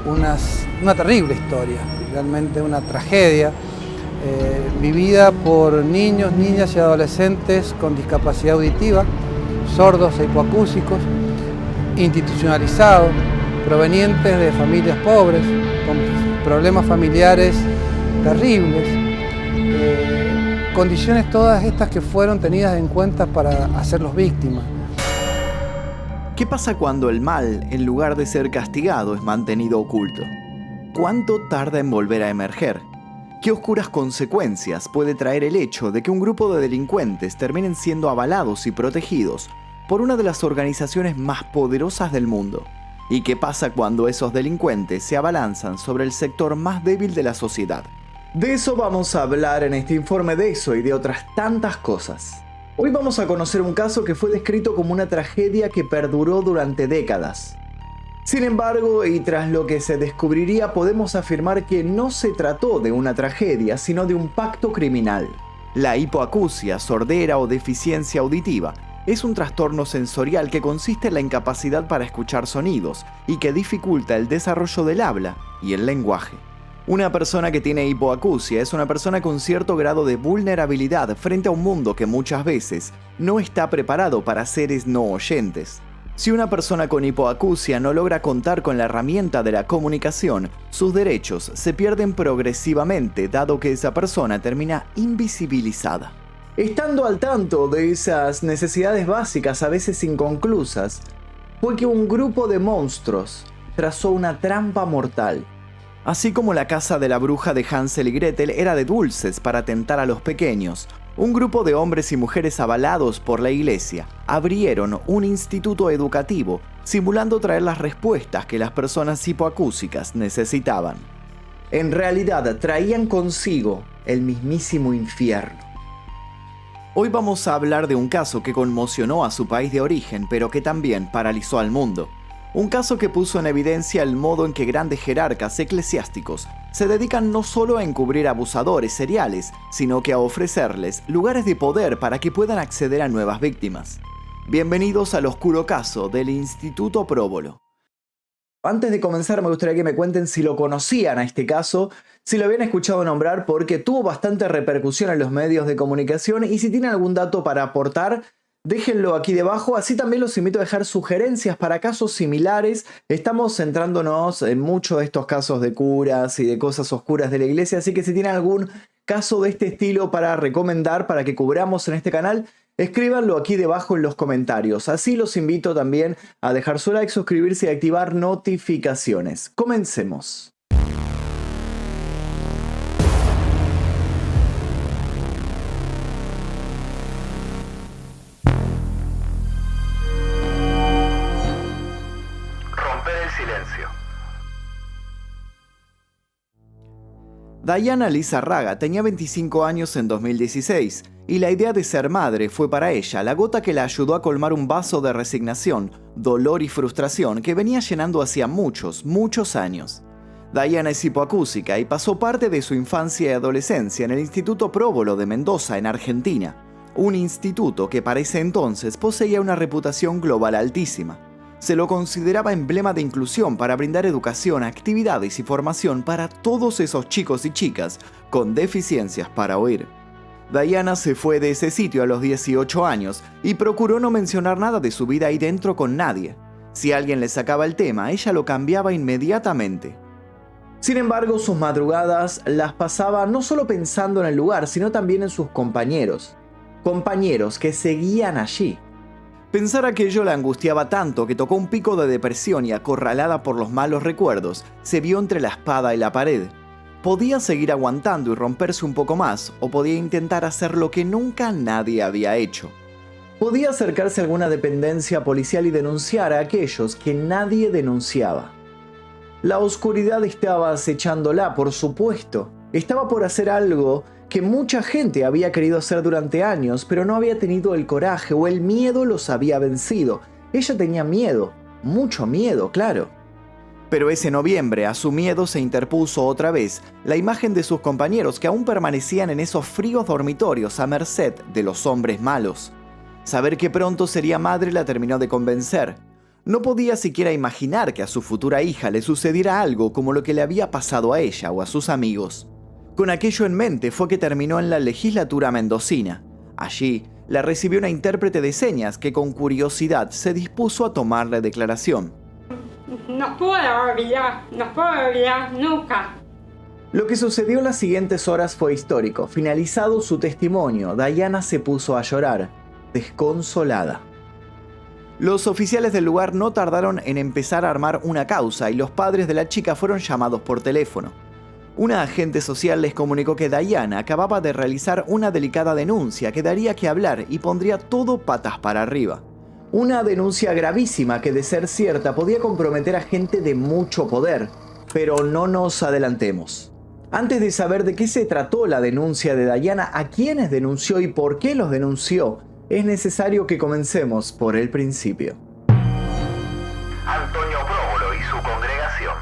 una terrible historia, realmente una tragedia, vivida por niños, niñas y adolescentes con discapacidad auditiva, sordos e hipoacúsicos, institucionalizados, provenientes de familias pobres, con problemas familiares terribles, condiciones todas estas que fueron tenidas en cuenta para hacerlos víctimas. ¿Qué pasa cuando el mal, en lugar de ser castigado, es mantenido oculto? ¿Cuánto tarda en volver a emerger? ¿Qué oscuras consecuencias puede traer el hecho de que un grupo de delincuentes terminen siendo avalados y protegidos por una de las organizaciones más poderosas del mundo? ¿Y qué pasa cuando esos delincuentes se abalanzan sobre el sector más débil de la sociedad? De eso vamos a hablar en este informe, de eso y de otras tantas cosas. Hoy vamos a conocer un caso que fue descrito como una tragedia que perduró durante décadas. Sin embargo, y tras lo que se descubriría, podemos afirmar que no se trató de una tragedia, sino de un pacto criminal. La hipoacusia, sordera o deficiencia auditiva es un trastorno sensorial que consiste en la incapacidad para escuchar sonidos y que dificulta el desarrollo del habla y el lenguaje. Una persona que tiene hipoacusia es una persona con cierto grado de vulnerabilidad frente a un mundo que muchas veces no está preparado para seres no oyentes. Si una persona con hipoacusia no logra contar con la herramienta de la comunicación, sus derechos se pierden progresivamente, dado que esa persona termina invisibilizada. Estando al tanto de esas necesidades básicas a veces inconclusas, fue que un grupo de monstruos trazó una trampa mortal. Así como la casa de la bruja de Hansel y Gretel era de dulces para tentar a los pequeños, un grupo de hombres y mujeres avalados por la iglesia abrieron un instituto educativo simulando traer las respuestas que las personas hipoacúsicas necesitaban. En realidad traían consigo el mismísimo infierno. Hoy vamos a hablar de un caso que conmocionó a su país de origen, pero que también paralizó al mundo. Un caso que puso en evidencia el modo en que grandes jerarcas eclesiásticos se dedican no solo a encubrir abusadores seriales, sino que a ofrecerles lugares de poder para que puedan acceder a nuevas víctimas. Bienvenidos al oscuro caso del Instituto Próbolo. Antes de comenzar me gustaría que me cuenten si lo conocían a este caso, si lo habían escuchado nombrar, porque tuvo bastante repercusión en los medios de comunicación, y si tienen algún dato para aportar, déjenlo aquí debajo. Así también los invito a dejar sugerencias para casos similares. Estamos centrándonos en muchos de estos casos de curas y de cosas oscuras de la iglesia, así que si tienen algún caso de este estilo para recomendar, para que cubramos en este canal, escríbanlo aquí debajo en los comentarios. Así los invito también a dejar su like, suscribirse y activar notificaciones. Comencemos. Diana Lizarraga tenía 25 años en 2016 y la idea de ser madre fue para ella la gota que la ayudó a colmar un vaso de resignación, dolor y frustración que venía llenando hacía muchos años. Diana es hipoacúsica y pasó parte de su infancia y adolescencia en el Instituto Próbolo de Mendoza, en Argentina, un instituto que para ese entonces poseía una reputación global altísima. Se lo consideraba emblema de inclusión para brindar educación, actividades y formación para todos esos chicos y chicas con deficiencias para oír. Diana se fue de ese sitio a los 18 años y procuró no mencionar nada de su vida ahí dentro con nadie. Si alguien le sacaba el tema, ella lo cambiaba inmediatamente. Sin embargo, sus madrugadas las pasaba no solo pensando en el lugar, sino también en sus compañeros. Compañeros que seguían allí. Pensar aquello la angustiaba tanto que tocó un pico de depresión y, acorralada por los malos recuerdos, se vio entre la espada y la pared. Podía seguir aguantando y romperse un poco más, o podía intentar hacer lo que nunca nadie había hecho. Podía acercarse a alguna dependencia policial y denunciar a aquellos que nadie denunciaba. La oscuridad estaba acechándola, por supuesto. Estaba por hacer algo que mucha gente había querido hacer durante años, pero no había tenido el coraje o el miedo los había vencido. Ella tenía miedo, mucho miedo, claro. Pero ese noviembre a su miedo se interpuso otra vez la imagen de sus compañeros que aún permanecían en esos fríos dormitorios a merced de los hombres malos. Saber que pronto sería madre la terminó de convencer. No podía siquiera imaginar que a su futura hija le sucediera algo como lo que le había pasado a ella o a sus amigos. Con aquello en mente fue que terminó en la legislatura mendocina. Allí la recibió una intérprete de señas que con curiosidad se dispuso a tomarle declaración. No puedo olvidar nunca. Lo que sucedió en las siguientes horas fue histórico. Finalizado su testimonio, Dayana se puso a llorar, desconsolada. Los oficiales del lugar no tardaron en empezar a armar una causa y los padres de la chica fueron llamados por teléfono. Una agente social les comunicó que Dayana acababa de realizar una delicada denuncia que daría que hablar y pondría todo patas para arriba. Una denuncia gravísima que, de ser cierta, podía comprometer a gente de mucho poder. Pero no nos adelantemos. Antes de saber de qué se trató la denuncia de Dayana, a quiénes denunció y por qué los denunció, es necesario que comencemos por el principio. Antonio Próbolo y su congregación.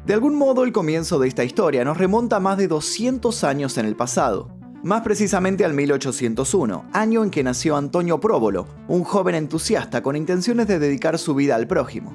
De algún modo, el comienzo de esta historia nos remonta a más de 200 años en el pasado. Más precisamente al 1801, año en que nació Antonio Próbolo, un joven entusiasta con intenciones de dedicar su vida al prójimo.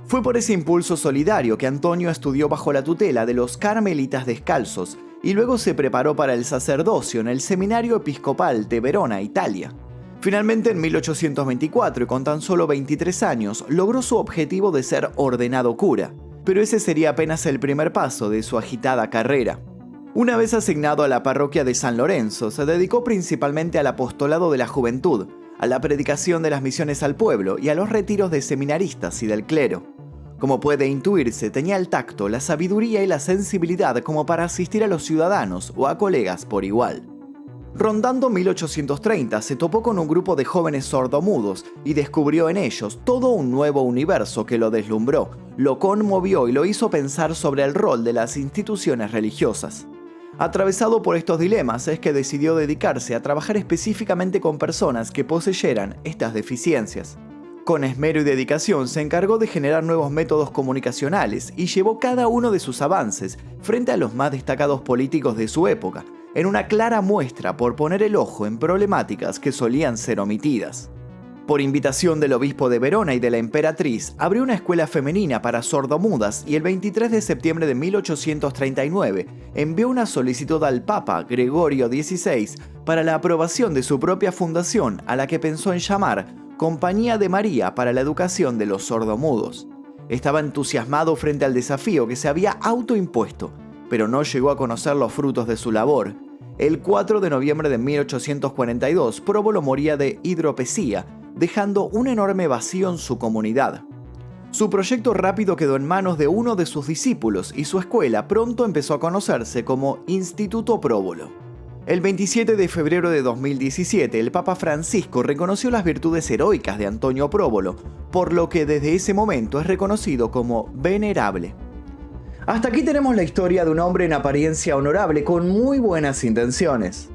Fue por ese impulso solidario que Antonio estudió bajo la tutela de los Carmelitas Descalzos y luego se preparó para el sacerdocio en el Seminario Episcopal de Verona, Italia. Finalmente, en 1824, y con tan solo 23 años, logró su objetivo de ser ordenado cura, pero ese sería apenas el primer paso de su agitada carrera. Una vez asignado a la parroquia de San Lorenzo, se dedicó principalmente al apostolado de la juventud, a la predicación de las misiones al pueblo y a los retiros de seminaristas y del clero. Como puede intuirse, tenía el tacto, la sabiduría y la sensibilidad como para asistir a los ciudadanos o a colegas por igual. Rondando 1830, se topó con un grupo de jóvenes sordomudos y descubrió en ellos todo un nuevo universo que lo deslumbró, lo conmovió y lo hizo pensar sobre el rol de las instituciones religiosas. Atravesado por estos dilemas es que decidió dedicarse a trabajar específicamente con personas que poseyeran estas deficiencias. Con esmero y dedicación se encargó de generar nuevos métodos comunicacionales y llevó cada uno de sus avances frente a los más destacados políticos de su época, en una clara muestra por poner el ojo en problemáticas que solían ser omitidas. Por invitación del obispo de Verona y de la emperatriz, abrió una escuela femenina para sordomudas y el 23 de septiembre de 1839 envió una solicitud al Papa Gregorio XVI para la aprobación de su propia fundación, a la que pensó en llamar Compañía de María para la Educación de los Sordomudos. Estaba entusiasmado frente al desafío que se había autoimpuesto, pero no llegó a conocer los frutos de su labor. El 4 de noviembre de 1842, Próbolo moría de hidropesía, dejando un enorme vacío en su comunidad. Su proyecto rápido quedó en manos de uno de sus discípulos y su escuela pronto empezó a conocerse como Instituto Próbolo. El 27 de febrero de 2017, el Papa Francisco reconoció las virtudes heroicas de Antonio Próbolo, por lo que desde ese momento es reconocido como venerable. Hasta aquí tenemos la historia de un hombre en apariencia honorable con muy buenas intenciones.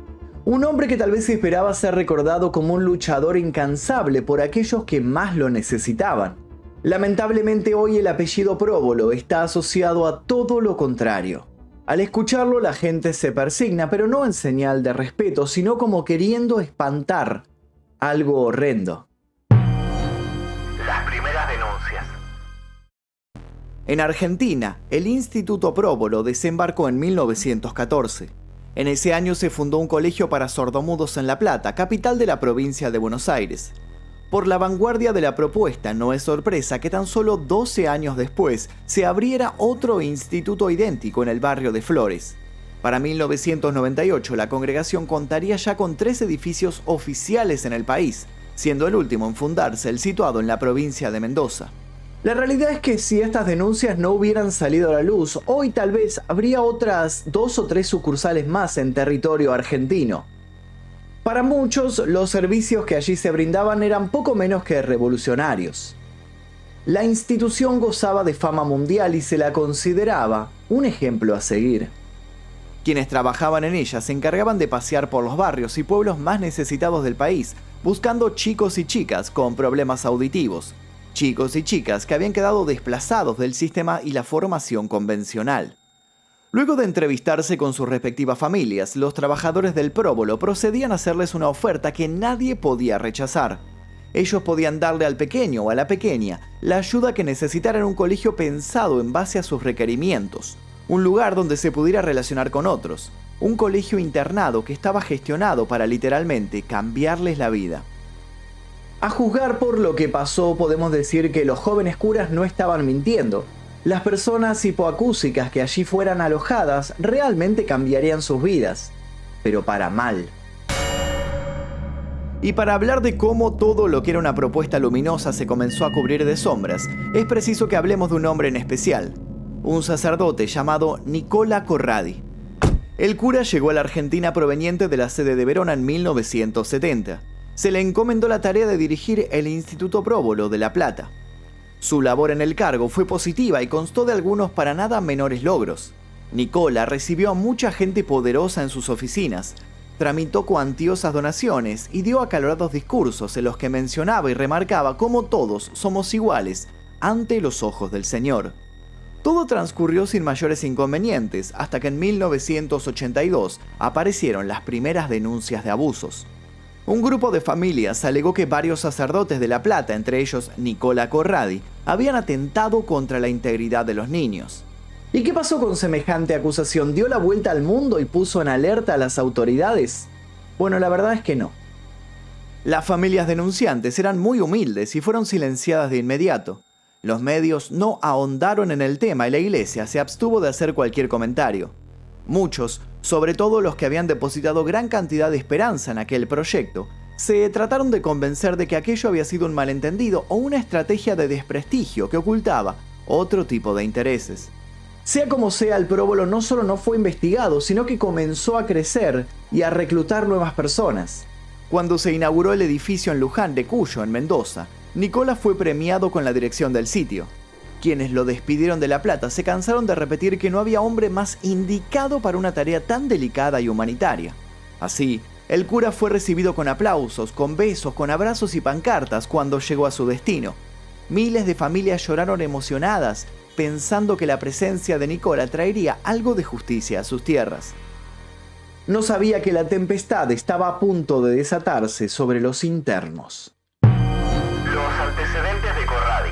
Un hombre que tal vez esperaba ser recordado como un luchador incansable por aquellos que más lo necesitaban. Lamentablemente hoy el apellido Próbolo está asociado a todo lo contrario. Al escucharlo la gente se persigna, pero no en señal de respeto, sino como queriendo espantar algo horrendo. Las primeras denuncias. En Argentina, el Instituto Próbolo desembarcó en 1914. En ese año se fundó un colegio para sordomudos en La Plata, capital de la provincia de Buenos Aires. Por la vanguardia de la propuesta, no es sorpresa que tan solo 12 años después se abriera otro instituto idéntico en el barrio de Flores. Para 1998, la congregación contaría ya con 3 edificios oficiales en el país, siendo el último en fundarse el situado en la provincia de Mendoza. La realidad es que si estas denuncias no hubieran salido a la luz, hoy tal vez habría otras 2 o 3 sucursales más en territorio argentino. Para muchos, los servicios que allí se brindaban eran poco menos que revolucionarios. La institución gozaba de fama mundial y se la consideraba un ejemplo a seguir. Quienes trabajaban en ella se encargaban de pasear por los barrios y pueblos más necesitados del país, buscando chicos y chicas con problemas auditivos. Chicos y chicas que habían quedado desplazados del sistema y la formación convencional. Luego de entrevistarse con sus respectivas familias, los trabajadores del Próbolo procedían a hacerles una oferta que nadie podía rechazar. Ellos podían darle al pequeño o a la pequeña la ayuda que necesitara en un colegio pensado en base a sus requerimientos, un lugar donde se pudiera relacionar con otros, un colegio internado que estaba gestionado para literalmente cambiarles la vida. A juzgar por lo que pasó, podemos decir que los jóvenes curas no estaban mintiendo. Las personas hipoacúsicas que allí fueran alojadas realmente cambiarían sus vidas, pero para mal. Y para hablar de cómo todo lo que era una propuesta luminosa se comenzó a cubrir de sombras, es preciso que hablemos de un hombre en especial, un sacerdote llamado Nicola Corradi. El cura llegó a la Argentina proveniente de la sede de Verona en 1970. Se le encomendó la tarea de dirigir el Instituto Próbolo de La Plata. Su labor en el cargo fue positiva y constó de algunos para nada menores logros. Nicola recibió a mucha gente poderosa en sus oficinas, tramitó cuantiosas donaciones y dio acalorados discursos en los que mencionaba y remarcaba cómo todos somos iguales ante los ojos del Señor. Todo transcurrió sin mayores inconvenientes hasta que en 1982 aparecieron las primeras denuncias de abusos. Un grupo de familias alegó que varios sacerdotes de La Plata, entre ellos Nicola Corradi, habían atentado contra la integridad de los niños. ¿Y qué pasó con semejante acusación? ¿Dio la vuelta al mundo y puso en alerta a las autoridades? Bueno, la verdad es que no. Las familias denunciantes eran muy humildes y fueron silenciadas de inmediato. Los medios no ahondaron en el tema y la iglesia se abstuvo de hacer cualquier comentario. Muchos, sobre todo los que habían depositado gran cantidad de esperanza en aquel proyecto, se trataron de convencer de que aquello había sido un malentendido o una estrategia de desprestigio que ocultaba otro tipo de intereses. Sea como sea, el próbolo no solo no fue investigado, sino que comenzó a crecer y a reclutar nuevas personas. Cuando se inauguró el edificio en Luján de Cuyo, en Mendoza, Nicola fue premiado con la dirección del sitio. Quienes lo despidieron de La Plata se cansaron de repetir que no había hombre más indicado para una tarea tan delicada y humanitaria. Así, el cura fue recibido con aplausos, con besos, con abrazos y pancartas cuando llegó a su destino. Miles de familias lloraron emocionadas, pensando que la presencia de Nicola traería algo de justicia a sus tierras. No sabía que la tempestad estaba a punto de desatarse sobre los internos. Los antecedentes de Corradi.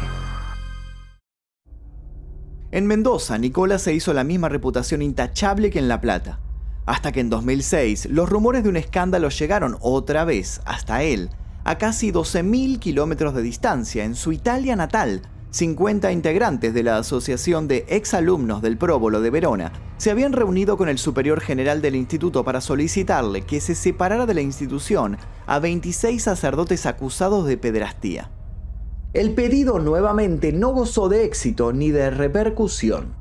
En Mendoza, Nicola se hizo la misma reputación intachable que en La Plata, hasta que en 2006 los rumores de un escándalo llegaron otra vez hasta él, a casi 12.000 kilómetros de distancia, en su Italia natal. 50 integrantes de la Asociación de Exalumnos del Próbolo de Verona se habían reunido con el superior general del instituto para solicitarle que se separara de la institución a 26 sacerdotes acusados de pederastía. El pedido nuevamente no gozó de éxito ni de repercusión.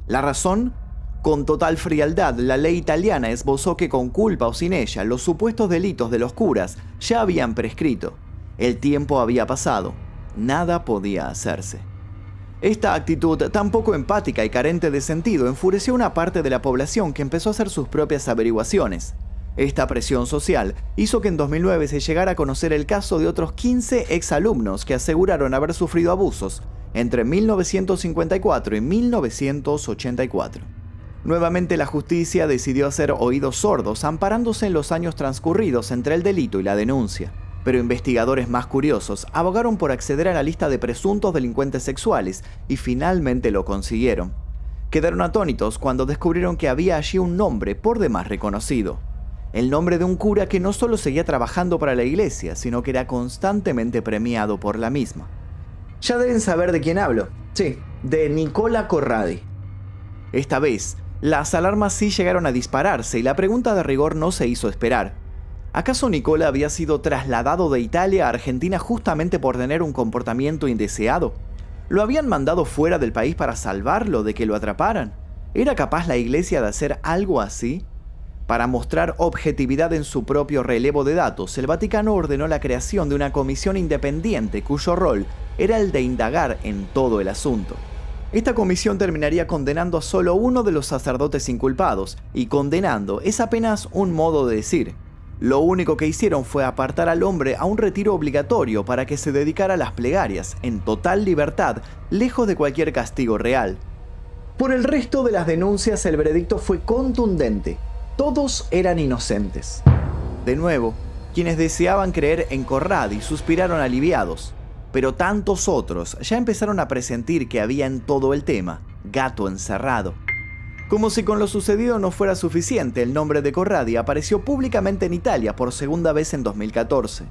¿La razón? Con total frialdad, la ley italiana esbozó que con culpa o sin ella, los supuestos delitos de los curas ya habían prescrito. El tiempo había pasado. Nada podía hacerse. Esta actitud tan poco empática y carente de sentido enfureció a una parte de la población que empezó a hacer sus propias averiguaciones. Esta presión social hizo que en 2009 se llegara a conocer el caso de otros 15 exalumnos que aseguraron haber sufrido abusos entre 1954 y 1984. Nuevamente la justicia decidió hacer oídos sordos, amparándose en los años transcurridos entre el delito y la denuncia. Pero investigadores más curiosos abogaron por acceder a la lista de presuntos delincuentes sexuales y finalmente lo consiguieron. Quedaron atónitos cuando descubrieron que había allí un nombre por demás reconocido. El nombre de un cura que no solo seguía trabajando para la iglesia, sino que era constantemente premiado por la misma. Ya deben saber de quién hablo. Sí, de Nicola Corradi. Esta vez, las alarmas sí llegaron a dispararse y la pregunta de rigor no se hizo esperar. ¿Acaso Nicola había sido trasladado de Italia a Argentina justamente por tener un comportamiento indeseado? ¿Lo habían mandado fuera del país para salvarlo de que lo atraparan? ¿Era capaz la iglesia de hacer algo así? Para mostrar objetividad en su propio relevo de datos, el Vaticano ordenó la creación de una comisión independiente cuyo rol era el de indagar en todo el asunto. Esta comisión terminaría condenando a solo uno de los sacerdotes inculpados, y condenando es apenas un modo de decir. Lo único que hicieron fue apartar al hombre a un retiro obligatorio para que se dedicara a las plegarias, en total libertad, lejos de cualquier castigo real. Por el resto de las denuncias, el veredicto fue contundente. Todos eran inocentes. De nuevo, Quienes deseaban creer en Corradi suspiraron aliviados, pero tantos otros ya empezaron a presentir que había en todo el tema gato encerrado. Como si con lo sucedido no fuera suficiente, el nombre de Corradi apareció públicamente en Italia por segunda vez en 2014.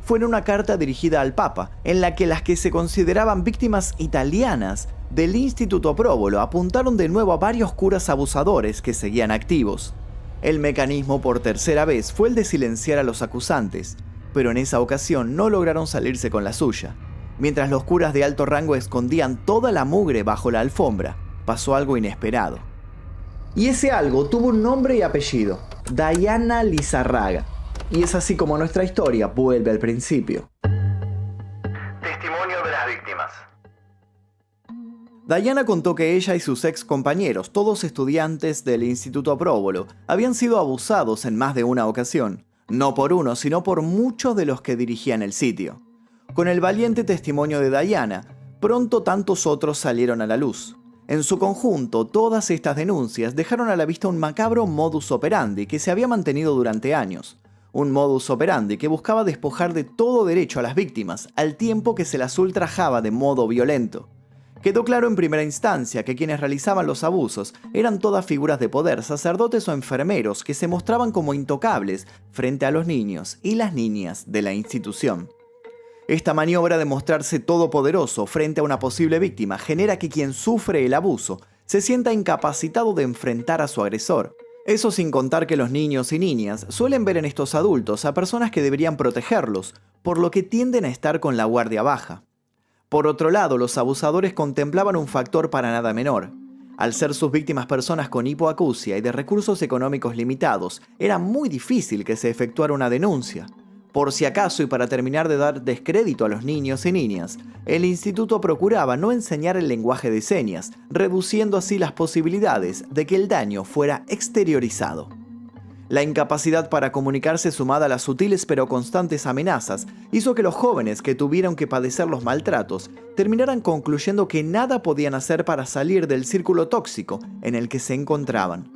Fue en una carta dirigida al Papa, en la que las que se consideraban víctimas italianas del Instituto Próbolo apuntaron de nuevo a varios curas abusadores que seguían activos. El mecanismo por tercera vez fue el de silenciar a los acusantes, pero en esa ocasión no lograron salirse con la suya. Mientras los curas de alto rango escondían toda la mugre bajo la alfombra, pasó algo inesperado. Y ese algo tuvo un nombre y apellido: Dayana Lizarraga. Y es así como nuestra historia vuelve al principio. Testimonio de las víctimas. Dayana contó que ella y sus ex compañeros, todos estudiantes del Instituto Próbolo, habían sido abusados en más de una ocasión. No por uno, sino por muchos de los que dirigían el sitio. Con el valiente testimonio de Dayana, pronto tantos otros salieron a la luz. En su conjunto, todas estas denuncias dejaron a la vista un macabro modus operandi que se había mantenido durante años. Un modus operandi que buscaba despojar de todo derecho a las víctimas, al tiempo que se las ultrajaba de modo violento. Quedó claro en primera instancia que quienes realizaban los abusos eran todas figuras de poder, sacerdotes o enfermeros que se mostraban como intocables frente a los niños y las niñas de la institución. Esta maniobra de mostrarse todopoderoso frente a una posible víctima genera que quien sufre el abuso se sienta incapacitado de enfrentar a su agresor. Eso sin contar que los niños y niñas suelen ver en estos adultos a personas que deberían protegerlos, por lo que tienden a estar con la guardia baja. Por otro lado, los abusadores contemplaban un factor para nada menor. Al ser sus víctimas personas con hipoacusia y de recursos económicos limitados, era muy difícil que se efectuara una denuncia. Por si acaso y para terminar de dar descrédito a los niños y niñas, el instituto procuraba no enseñar el lenguaje de señas, reduciendo así las posibilidades de que el daño fuera exteriorizado. La incapacidad para comunicarse, sumada a las sutiles pero constantes amenazas, hizo que los jóvenes que tuvieron que padecer los maltratos terminaran concluyendo que nada podían hacer para salir del círculo tóxico en el que se encontraban.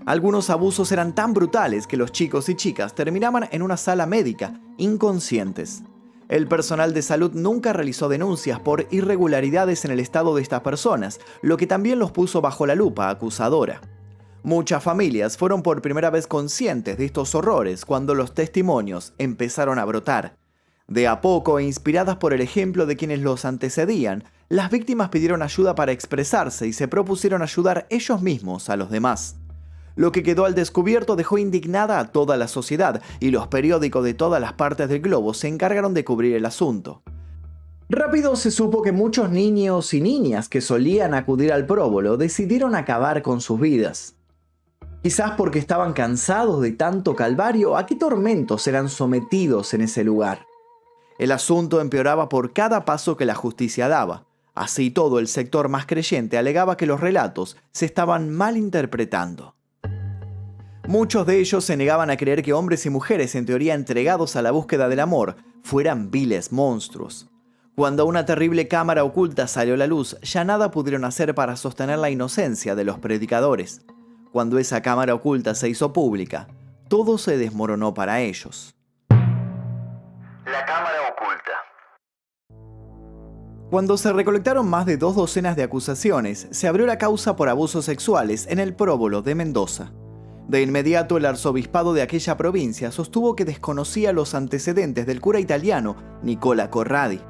Algunos abusos eran tan brutales que los chicos y chicas terminaban en una sala médica, inconscientes. El personal de salud nunca realizó denuncias por irregularidades en el estado de estas personas, lo que también los puso bajo la lupa acusadora. Muchas familias fueron por primera vez conscientes de estos horrores cuando los testimonios empezaron a brotar. De a poco, e inspiradas por el ejemplo de quienes los antecedían, las víctimas pidieron ayuda para expresarse y se propusieron ayudar ellos mismos a los demás. Lo que quedó al descubierto dejó indignada a toda la sociedad y los periódicos de todas las partes del globo se encargaron de cubrir el asunto. Rápido se supo que muchos niños y niñas que solían acudir al próbolo decidieron acabar con sus vidas. Quizás porque estaban cansados de tanto calvario, ¿a qué tormentos eran sometidos en ese lugar? El asunto empeoraba por cada paso que la justicia daba. Así todo, el sector más creyente alegaba que los relatos se estaban malinterpretando. Muchos de ellos se negaban a creer que hombres y mujeres en teoría entregados a la búsqueda del amor fueran viles monstruos. Cuando una terrible cámara oculta salió a la luz, ya nada pudieron hacer para sostener la inocencia de los predicadores. Cuando esa cámara oculta se hizo pública, todo se desmoronó para ellos. La cámara oculta. Cuando se recolectaron más de 2 docenas de acusaciones, se abrió la causa por abusos sexuales en el próbolo de Mendoza. De inmediato, el arzobispado de aquella provincia sostuvo que desconocía los antecedentes del cura italiano Nicola Corradi.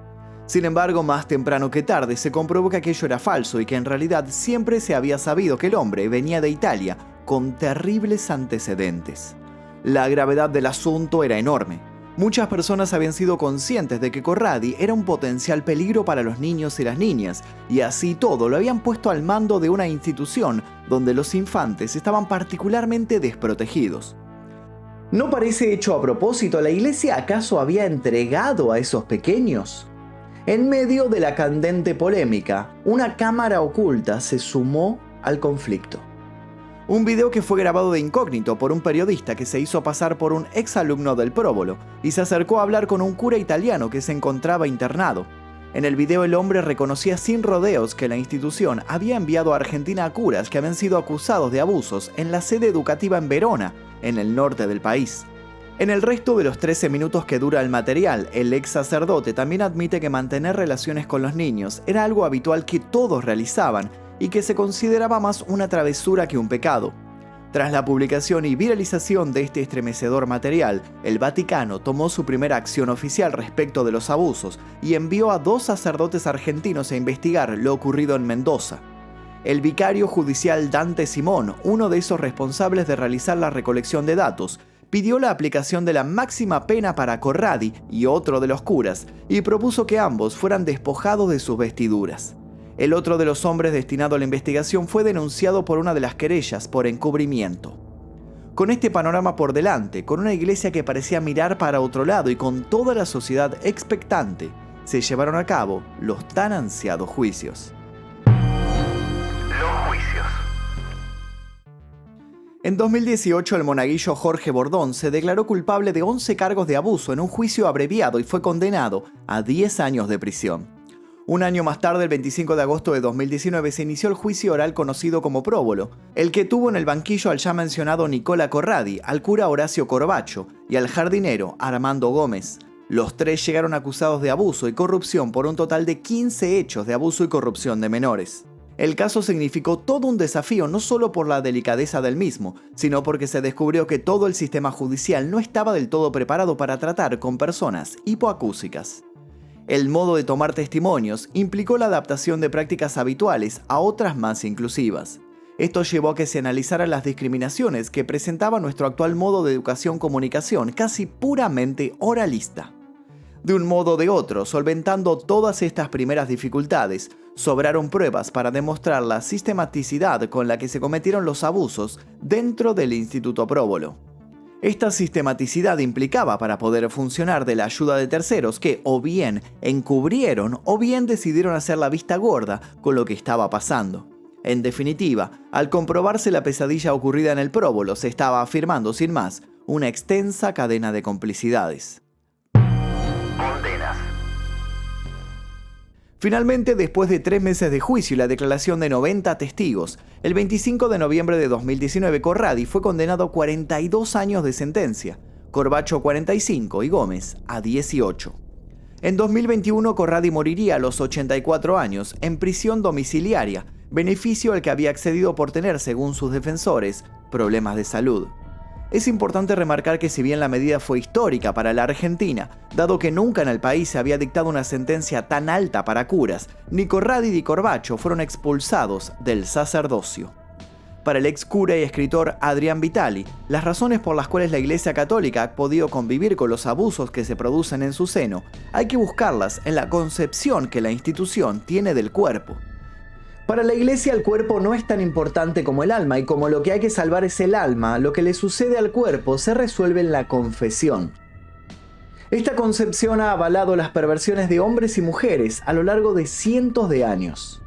Sin embargo, más temprano que tarde se comprobó que aquello era falso y que en realidad siempre se había sabido que el hombre venía de Italia con terribles antecedentes. La gravedad del asunto era enorme. Muchas personas habían sido conscientes de que Corradi era un potencial peligro para los niños y las niñas, y así todo lo habían puesto al mando de una institución donde los infantes estaban particularmente desprotegidos. ¿No parece hecho a propósito? ¿La iglesia acaso había entregado a esos pequeños? En medio de la candente polémica, una cámara oculta se sumó al conflicto. Un video que fue grabado de incógnito por un periodista que se hizo pasar por un exalumno del próbolo y se acercó a hablar con un cura italiano que se encontraba internado. En el video el hombre reconocía sin rodeos que la institución había enviado a Argentina a curas que habían sido acusados de abusos en la sede educativa en Verona, en el norte del país. En el resto de los 13 minutos que dura el material, el ex sacerdote también admite que mantener relaciones con los niños era algo habitual que todos realizaban y que se consideraba más una travesura que un pecado. Tras la publicación y viralización de este estremecedor material, el Vaticano tomó su primera acción oficial respecto de los abusos y envió a 2 sacerdotes argentinos a investigar lo ocurrido en Mendoza. El vicario judicial Dante Simón, uno de esos responsables de realizar la recolección de datos, pidió la aplicación de la máxima pena para Corradi y otro de los curas, y propuso que ambos fueran despojados de sus vestiduras. El otro de los hombres destinado a la investigación fue denunciado por una de las querellas por encubrimiento. Con este panorama por delante, con una iglesia que parecía mirar para otro lado y con toda la sociedad expectante, se llevaron a cabo los tan ansiados juicios. Los juicios. En 2018, el monaguillo Jorge Bordón se declaró culpable de 11 cargos de abuso en un juicio abreviado y fue condenado a 10 años de prisión. Un año más tarde, el 25 de agosto de 2019, se inició el juicio oral conocido como próbolo, el que tuvo en el banquillo al ya mencionado Nicola Corradi, al cura Horacio Corbacho y al jardinero Armando Gómez. Los 3 llegaron acusados de abuso y corrupción por un total de 15 hechos de abuso y corrupción de menores. El caso significó todo un desafío no solo por la delicadeza del mismo, sino porque se descubrió que todo el sistema judicial no estaba del todo preparado para tratar con personas hipoacúsicas. El modo de tomar testimonios implicó la adaptación de prácticas habituales a otras más inclusivas. Esto llevó a que se analizaran las discriminaciones que presentaba nuestro actual modo de educación-comunicación, casi puramente oralista. De un modo o de otro, solventando todas estas primeras dificultades, sobraron pruebas para demostrar la sistematicidad con la que se cometieron los abusos dentro del Instituto Próbolo. Esta sistematicidad implicaba, para poder funcionar, de la ayuda de terceros que o bien encubrieron o bien decidieron hacer la vista gorda con lo que estaba pasando. En definitiva, al comprobarse la pesadilla ocurrida en el Próbolo, se estaba afirmando sin más una extensa cadena de complicidades. Condenas. Finalmente, después de 3 meses de juicio y la declaración de 90 testigos, el 25 de noviembre de 2019 Corradi fue condenado a 42 años de sentencia, Corbacho 45 y Gómez a 18. En 2021 Corradi moriría a los 84 años en prisión domiciliaria, beneficio al que había accedido por tener, según sus defensores, problemas de salud. Es importante remarcar que si bien la medida fue histórica para la Argentina, dado que nunca en el país se había dictado una sentencia tan alta para curas, ni Corradi ni Corbacho fueron expulsados del sacerdocio. Para el ex cura y escritor Adrián Vitali, las razones por las cuales la Iglesia Católica ha podido convivir con los abusos que se producen en su seno, hay que buscarlas en la concepción que la institución tiene del cuerpo. Para la Iglesia el cuerpo no es tan importante como el alma, y como lo que hay que salvar es el alma, lo que le sucede al cuerpo se resuelve en la confesión. Esta concepción ha avalado las perversiones de hombres y mujeres a lo largo de cientos de años.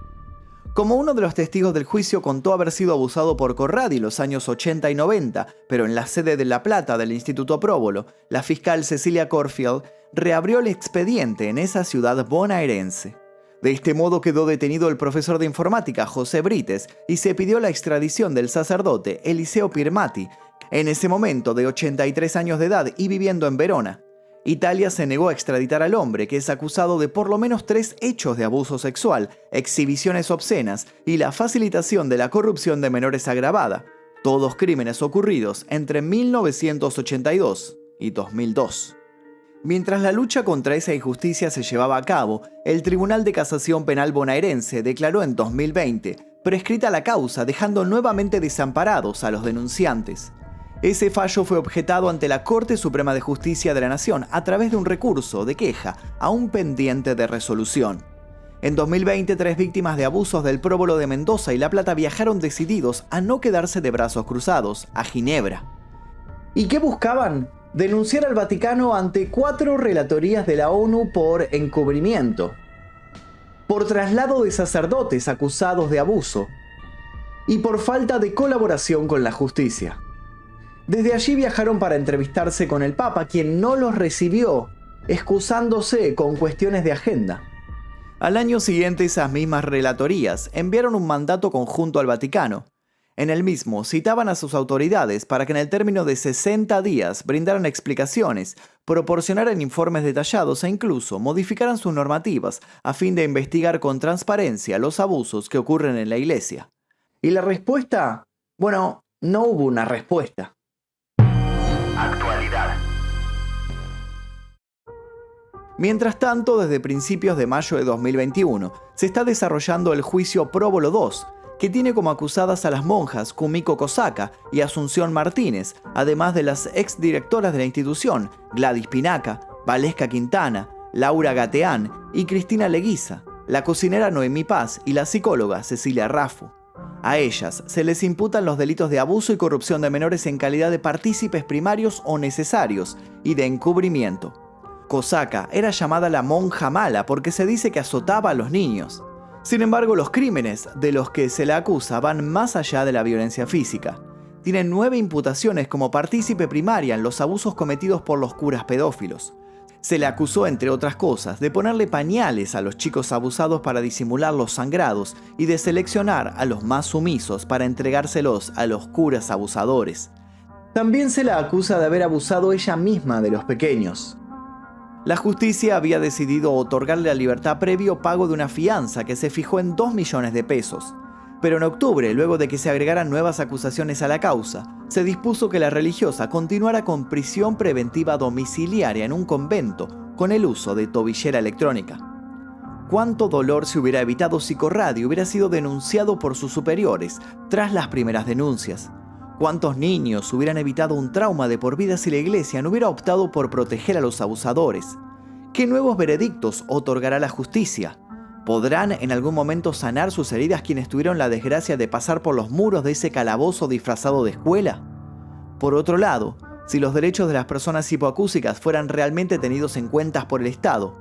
Como uno de los testigos del juicio contó haber sido abusado por Corradi en los años 80 y 90, pero en la sede de La Plata del Instituto Próbolo, la fiscal Cecilia Corfield reabrió el expediente en esa ciudad bonaerense. De este modo quedó detenido el profesor de informática José Brites y se pidió la extradición del sacerdote Eliseo Pirmati, en ese momento de 83 años de edad y viviendo en Verona. Italia se negó a extraditar al hombre, que es acusado de por lo menos 3 hechos de abuso sexual, exhibiciones obscenas y la facilitación de la corrupción de menores agravada, todos crímenes ocurridos entre 1982 y 2002. Mientras la lucha contra esa injusticia se llevaba a cabo, el Tribunal de Casación Penal bonaerense declaró en 2020 prescrita la causa, dejando nuevamente desamparados a los denunciantes. Ese fallo fue objetado ante la Corte Suprema de Justicia de la Nación a través de un recurso de queja aún pendiente de resolución. En 2020, 3 víctimas de abusos del Próbolo de Mendoza y La Plata viajaron decididos a no quedarse de brazos cruzados a Ginebra. ¿Y qué buscaban? Denunciar al Vaticano ante 4 relatorías de la ONU por encubrimiento, por traslado de sacerdotes acusados de abuso y por falta de colaboración con la justicia. Desde allí viajaron para entrevistarse con el Papa, quien no los recibió, excusándose con cuestiones de agenda. Al año siguiente, esas mismas relatorías enviaron un mandato conjunto al Vaticano. En el mismo citaban a sus autoridades para que en el término de 60 días brindaran explicaciones, proporcionaran informes detallados e incluso modificaran sus normativas a fin de investigar con transparencia los abusos que ocurren en la iglesia. ¿Y la respuesta? Bueno, no hubo una respuesta. Actualidad. Mientras tanto, desde principios de mayo de 2021, se está desarrollando el juicio Próbolo 2, que tiene como acusadas a las monjas Kumiko Kosaka y Asunción Martínez, además de las exdirectoras de la institución, Gladys Pinaca, Valesca Quintana, Laura Gateán y Cristina Leguiza, la cocinera Noemí Paz y la psicóloga Cecilia Raffo. A ellas se les imputan los delitos de abuso y corrupción de menores en calidad de partícipes primarios o necesarios y de encubrimiento. Kosaka era llamada la monja mala porque se dice que azotaba a los niños. Sin embargo, los crímenes de los que se la acusa van más allá de la violencia física. Tiene 9 imputaciones como partícipe primaria en los abusos cometidos por los curas pedófilos. Se le acusó, entre otras cosas, de ponerle pañales a los chicos abusados para disimular los sangrados y de seleccionar a los más sumisos para entregárselos a los curas abusadores. También se la acusa de haber abusado ella misma de los pequeños. La justicia había decidido otorgarle la libertad previo pago de una fianza que se fijó en 2 millones de pesos. Pero en octubre, luego de que se agregaran nuevas acusaciones a la causa, se dispuso que la religiosa continuara con prisión preventiva domiciliaria en un convento con el uso de tobillera electrónica. ¿Cuánto dolor se hubiera evitado si Corradi hubiera sido denunciado por sus superiores tras las primeras denuncias? ¿Cuántos niños hubieran evitado un trauma de por vida si la iglesia no hubiera optado por proteger a los abusadores? ¿Qué nuevos veredictos otorgará la justicia? ¿Podrán en algún momento sanar sus heridas quienes tuvieron la desgracia de pasar por los muros de ese calabozo disfrazado de escuela? Por otro lado, si los derechos de las personas hipoacúsicas fueran realmente tenidos en cuenta por el Estado,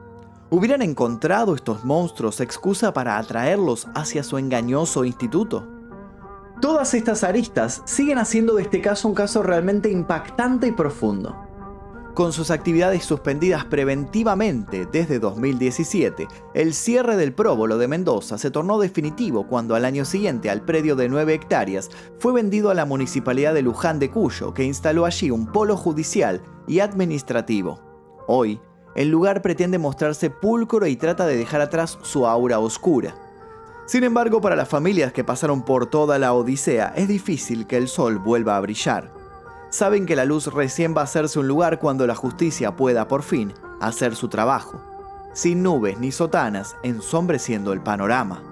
¿hubieran encontrado estos monstruos excusa para atraerlos hacia su engañoso instituto? Todas estas aristas siguen haciendo de este caso un caso realmente impactante y profundo. Con sus actividades suspendidas preventivamente desde 2017, el cierre del próbolo de Mendoza se tornó definitivo cuando al año siguiente al predio de 9 hectáreas fue vendido a la Municipalidad de Luján de Cuyo, que instaló allí un polo judicial y administrativo. Hoy, el lugar pretende mostrarse pulcro y trata de dejar atrás su aura oscura. Sin embargo, para las familias que pasaron por toda la odisea, es difícil que el sol vuelva a brillar. Saben que la luz recién va a hacerse un lugar cuando la justicia pueda, por fin, hacer su trabajo, sin nubes ni sotanas ensombreciendo el panorama.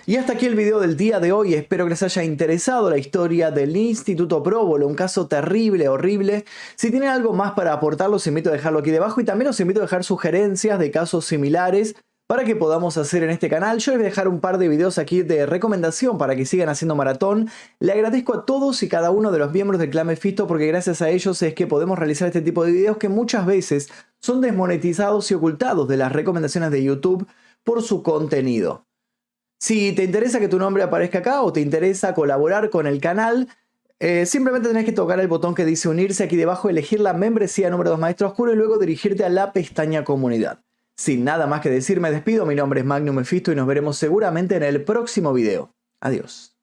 Y hasta aquí el video del día de hoy. Espero que les haya interesado la historia del Instituto Próbolo, un caso terrible, horrible. Si tienen algo más para aportar, los invito a dejarlo aquí debajo y también los invito a dejar sugerencias de casos similares para que podamos hacer en este canal. Yo les voy a dejar un par de videos aquí de recomendación para que sigan haciendo maratón. Le agradezco a todos y cada uno de los miembros del Clan Mephisto porque gracias a ellos es que podemos realizar este tipo de videos que muchas veces son desmonetizados y ocultados de las recomendaciones de YouTube por su contenido. Si te interesa que tu nombre aparezca acá o te interesa colaborar con el canal, simplemente tenés que tocar el botón que dice unirse aquí debajo, elegir la membresía número 2 Maestro Oscuro y luego dirigirte a la pestaña comunidad. Sin nada más que decir, me despido. Mi nombre es Magnum Mephisto y nos veremos seguramente en el próximo video. Adiós.